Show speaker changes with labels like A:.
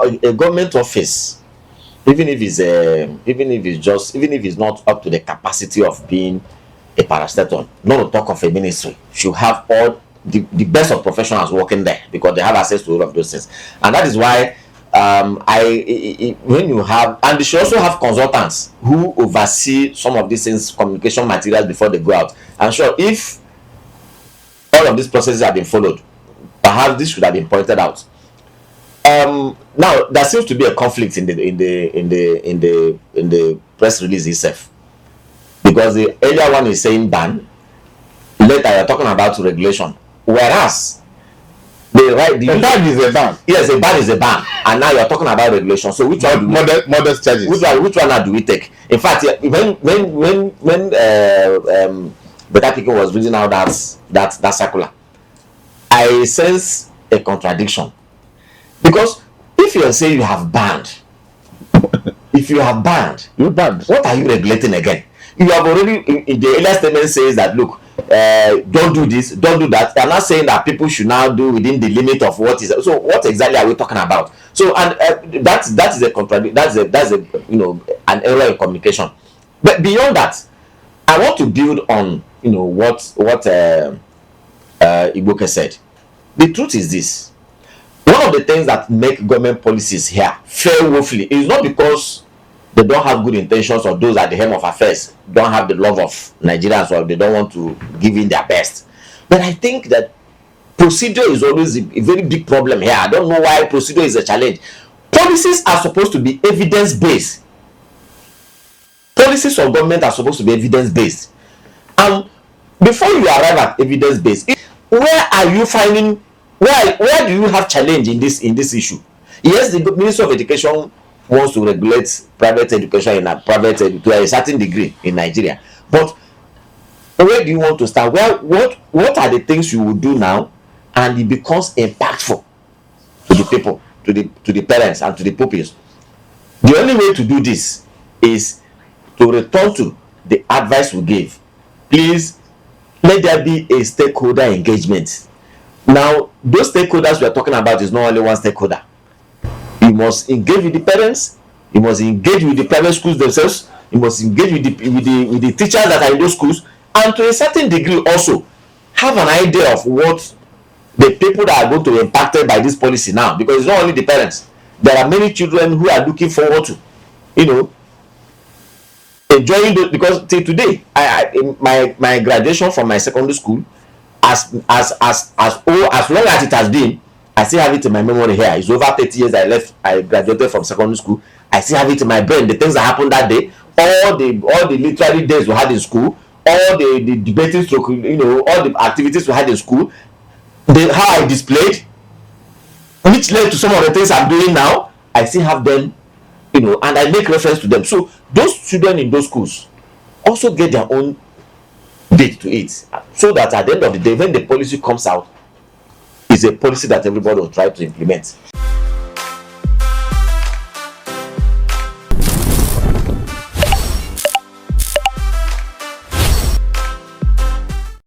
A: a government office, even if it's not up to the capacity of being a parastatal, not to talk of a ministry, should have all the best of professionals working there, because they have access to all of those things. And that is why when you have, and they should also have consultants who oversee some of these things, communication materials, before they go out. I'm sure if all of these processes have been followed, perhaps this should have been pointed out. Now there seems to be a conflict in the press release itself, because the earlier one is saying ban, later you're talking about regulation, whereas the
B: ban is a ban.
A: Yes, a ban is a ban, and now you're talking about regulation. So which one
B: modest charges?
A: Which one do we take? In fact, when Better Pikin was reading out that circular, I sense a contradiction, because if you say you have banned,
B: you banned.
A: What are you regulating again? You have already, in the earlier statement says that, look, don't do this, don't do that. They're not saying that people should now do within the limit of what is. So what exactly are we talking about? So, and that is a contradiction. That's a an error in communication. But beyond that, I want to build on what Igboke said. The truth is this: one of the things that make government policies here fail woefully is not because they don't have good intentions, or those at the helm of affairs don't have the love of Nigerians, or they don't want to give in their best. But I think that procedure is always a very big problem here. I don't know why procedure is a challenge. Policies are supposed to be evidence-based. Policies of government are supposed to be evidence-based. And before you arrive at evidence-based, where are you finding, where do you have challenge in this issue? Yes, the Ministry of Education wants to regulate private education to a certain degree in Nigeria, but where do you want to start? What are the things you will do now, and it becomes impactful to the people, to the parents, and to the pupils? The only way to do this is to return to the advice we gave. Please, let there be a stakeholder engagement. Now, those stakeholders we are talking about is not only one stakeholder. You must engage with the parents, you must engage with the private schools themselves, you must engage with the teachers that are in those schools, and to a certain degree also have an idea of what the people that are going to be impacted by this policy now, because it's not only the parents. There are many children who are looking forward to enjoying those, because till today, my graduation from my secondary school, as long as it has been, I still have it in my memory here. It's over 30 years I graduated from secondary school. I still have it in my brain, the things that happened that day, all the literary days we had in school, all the debating stroke, all the activities we had in school, how I displayed, which led to some of the things I'm doing now. I still have them, and I make reference to them. So those children in those schools also get their own bit to it, so that at the end of the day, when the policy comes out, is a policy that everybody will try to implement.